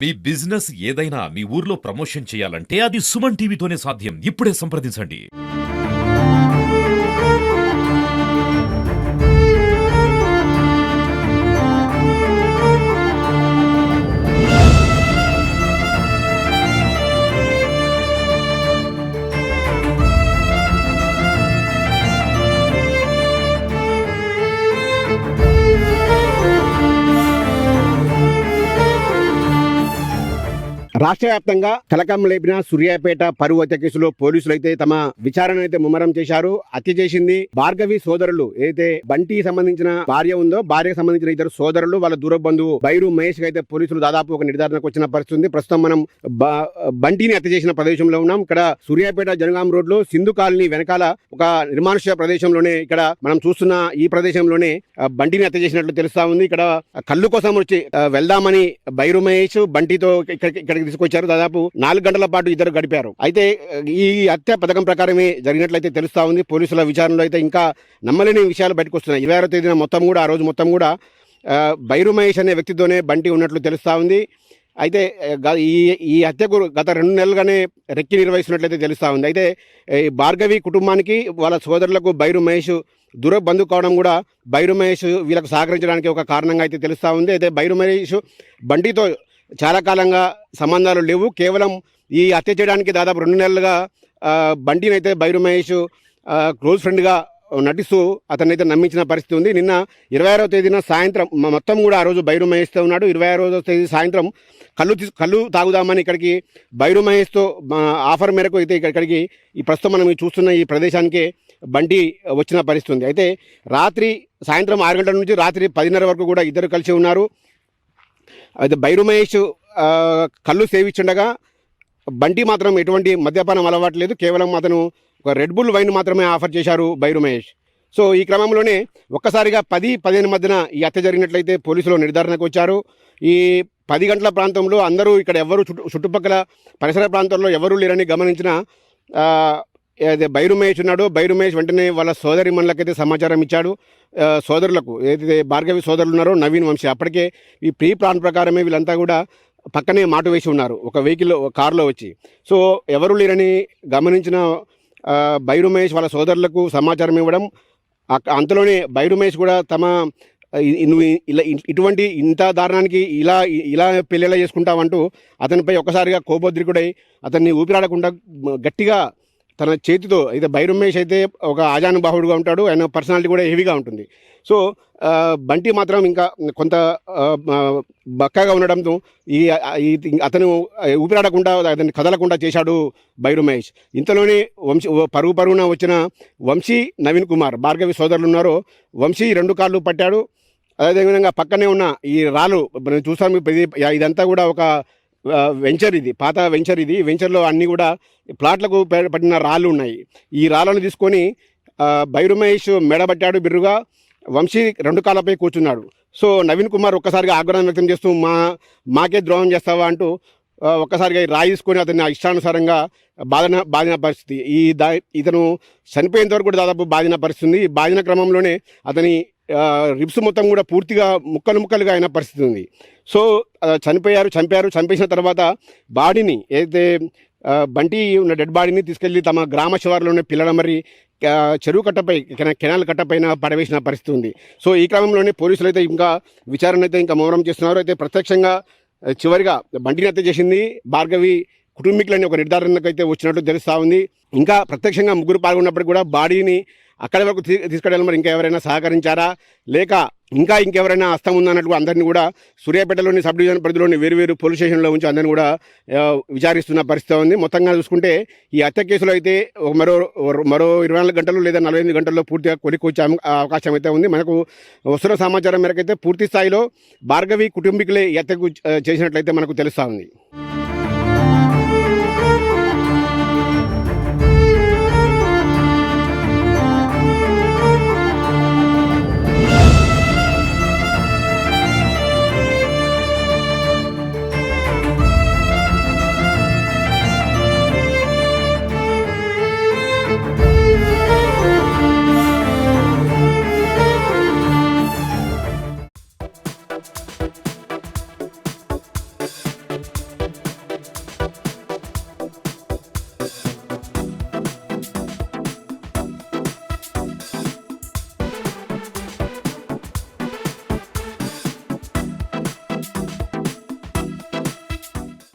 మీ business ఏదైనా మీ ఊర్లో promotion చేయాలంటే అది సుమన్ టీవీతోనే సాధ్యం. ఇప్పుడే సంప్రదించండి. రాష్ట్ర వ్యాప్తంగా కలకం లేపిన సూర్యాపేట పరువు హత్య కేసులో పోలీసులు అయితే తమ విచారణ అయితే ముమ్మరం చేశారు. హత్య చేసింది భార్గవి సోదరులు. ఏదైతే బంటికి సంబంధించిన భార్య ఉందో భార్యకు సంబంధించిన ఇద్దరు సోదరులు, వాళ్ళ దూర బంధువు బైరు మహేష్ అయితే పోలీసులు దాదాపు ఒక నిర్ధారణకు వచ్చిన పరిస్థితి ఉంది. ప్రస్తుతం మనం బంటిని హత్య చేసిన ప్రదేశంలో ఉన్నాం. ఇక్కడ సూర్యాపేట జనగాం రోడ్ లో సింధు కాలనీ వెనకాల ఒక నిర్మానుష్య ప్రదేశంలోనే ఇక్కడ మనం చూస్తున్న ఈ ప్రదేశంలోనే బంటిని హత్య చేసినట్లు తెలుస్తా ఉంది. ఇక్కడ కళ్ళు కోసం వచ్చి వెళ్దామని బైరు మహేష్ బంటితో ఇక్కడికి తీసుకొచ్చారు. దాదాపు 4 గంటల పాటు ఇద్దరు గడిపారు. అయితే ఈ హత్య పథకం ప్రకారమే జరిగినట్లయితే తెలుస్తా ఉంది. పోలీసుల విచారణలో అయితే ఇంకా నమ్మలేని విషయాలు బయటకు వస్తున్నాయి. 26వ తేదీన ఆ రోజు మొత్తం కూడా బైరు మహేష్ అనే వ్యక్తితోనే బంటి ఉన్నట్లు తెలుస్తా ఉంది. అయితే ఈ హత్యకు గత 2 నెలలుగానే రెక్కి నిర్వహిస్తున్నట్లయితే తెలుస్తా ఉంది. అయితే భార్గవి కుటుంబానికి వాళ్ళ సోదరులకు బైరు మహేష్ దూర బంధువు కావడం కూడా బైరు మహేష్ వీళ్ళకు సహకరించడానికి ఒక కారణంగా అయితే తెలుస్తా ఉంది. అయితే బైరు మహేష్ బంటితో చాలా కాలంగా సంబంధాలు లేవు. కేవలం ఈ హత్య చేయడానికి దాదాపు 2 నెలలుగా బంటిని అయితే బైరు మహేష్ క్లోజ్ ఫ్రెండ్గా నటిస్తూ అతన్ని అయితే నమ్మించిన పరిస్థితి ఉంది. నిన్న 26వ తేదీన సాయంత్రం మొత్తం కూడా ఆ రోజు బైరు మహేష్తో ఉన్నాడు. 26వ తేదీ సాయంత్రం కళ్ళు తాగుదామని ఇక్కడికి బైరు మహేష్తో ఆఫర్ మేరకు అయితే ఇక్కడికి ఈ ప్రస్తుతం మనం చూస్తున్న ఈ ప్రదేశానికి బంటి వచ్చిన పరిస్థితి ఉంది. అయితే సాయంత్రం 6 గంటల నుంచి రాత్రి 10:30 వరకు కూడా ఇద్దరు కలిసి ఉన్నారు. అయితే బైరు మహేష్ కళ్ళు సేవించుండగా బంటి మాత్రం ఎటువంటి మద్యపానం అలవాటు లేదు. కేవలం అతను ఒక రెడ్ బుల్ వైన్ మాత్రమే ఆఫర్ చేశారు బైరు మహేష్. సో ఈ క్రమంలోనే ఒక్కసారిగా 10-15 మధ్యన ఈ హత్య జరిగినట్లయితే పోలీసులు నిర్ధారణకు వచ్చారు. ఈ 10 గంటల ప్రాంతంలో అందరూ ఇక్కడ ఎవరు చుట్టుపక్కల పరిసర ప్రాంతాల్లో ఎవరూ లేరని గమనించిన బైరు మహేష్ ఉన్నాడు. బైరు మహేష్ వెంటనే వాళ్ళ సోదరి మనులకైతే సమాచారం ఇచ్చాడు. సోదరులకు ఏదైతే భార్గవి సోదరులు ఉన్నారో నవీన్ వంశీ, అప్పటికే ఈ ప్రీ ప్లాన్ ప్రకారమే వీళ్ళంతా కూడా పక్కనే మాటు వేసి ఉన్నారు ఒక కారులో వచ్చి. సో ఎవరు లేరని గమనించిన బైరు మహేష్ వాళ్ళ సోదరులకు సమాచారం ఇవ్వడం, అంతలోనే బైరు మహేష్ కూడా నువ్వు ఇటువంటి ఇంత దారుణానికి ఇలా పెళ్ళిలా చేసుకుంటావంటూ అతనిపై ఒక్కసారిగా కోపోద్రికుడై అతన్ని ఊపిరాడకుండా గట్టిగా తన చేతితో, అయితే బైరు మహేష్ అయితే ఒక ఆజానుబాహుడుగా ఉంటాడు. ఆయన పర్సనాలిటీ కూడా హెవీగా ఉంటుంది. సో బంటి మాత్రం ఇంకా కొంత బక్కగా ఉండడంతో అతను ఊపిరాడకుండా అతన్ని కదలకుండా చేశాడు బైరు మహేష్. ఇంతలోనే పరుగున వచ్చిన వంశీ, నవీన్ కుమార్, భార్గవి సోదరులు ఉన్నారో వంశీ 2 కాళ్ళు పట్టాడు. అదేవిధంగా పక్కనే ఉన్న ఈ రాళ్ళు మనం చూస్తాము. ఇదంతా కూడా ఒక వెంచర్, ఇది పాత వెంచర్. ఇది వెంచర్లో అన్నీ కూడా ప్లాట్లకు పడిన రాళ్ళు ఉన్నాయి. ఈ రాళ్ళను తీసుకొని బైరు మహేష్ మెడబట్టాడు బిర్రుగా. వంశీ 2 కాళ్ళపై కూర్చున్నాడు. సో నవీన్ కుమార్ ఒక్కసారిగా ఆగ్రహం వ్యక్తం చేస్తూ మాకే ద్రోహం చేస్తావా అంటూ ఒక్కసారిగా రాయి తీసుకొని అతన్ని ఇష్టానుసారంగా బాధిన పరిస్థితి. ఇతను చనిపోయేంత వరకు కూడా దాదాపు బాధిన పరిస్థితి. ఈ బాధిన క్రమంలోనే అతని రిబ్స్ మొత్తం కూడా పూర్తిగా ముక్కలుగా అయిన పరిస్థితి ఉంది. సో చంపేసిన తర్వాత బాడీని, ఏదైతే బంటి ఉన్న డెడ్ బాడీని తీసుకెళ్లి తమ గ్రామ శివారులోనే పిల్లలమర్రి చెరువు కట్టపై, కెనాల్ కట్టపైన పడవేసిన పరిస్థితి ఉంది. సో ఈ క్రమంలోనే పోలీసులు అయితే ఇంకా విచారణ అయితే ఇంకా ముమ్మరం చేస్తున్నారు. అయితే ప్రత్యక్షంగా చివరిగా బంటిని హత్య చేసింది భార్గవి కుటుంబీకులని ఒక నిర్ధారణకు అయితే వచ్చినట్టు తెలుస్తూ ఉంది. ఇంకా ప్రత్యక్షంగా ముగ్గురు పాల్గొన్నప్పటికీ కూడా బాడీని అక్కడి వరకు తీసుకెళ్ళాలి. మరి ఇంకా ఎవరైనా సహకరించారా, లేక ఇంకెవరైనా హస్తం ఉందన్నట్టు అందరినీ కూడా సూర్యాపేటలోని సబ్ డివిజన్ పరిధిలోని వేరు పోలీస్ స్టేషన్లో ఉంచి అందరినీ కూడా విచారిస్తున్న పరిస్థితి ఉంది. మొత్తంగా చూసుకుంటే ఈ హత్య కేసులో అయితే మరో 24 గంటలు లేదా 48 గంటల్లో పూర్తిగా కొలికొచ్చే అవకాశం అయితే ఉంది. మనకు వస్తున్న సమాచారం మేరకు అయితే పూర్తి స్థాయిలో భార్గవి కుటుంబీకులే ఈ హత్యకు చేసినట్లయితే మనకు తెలుస్తూ ఉంది.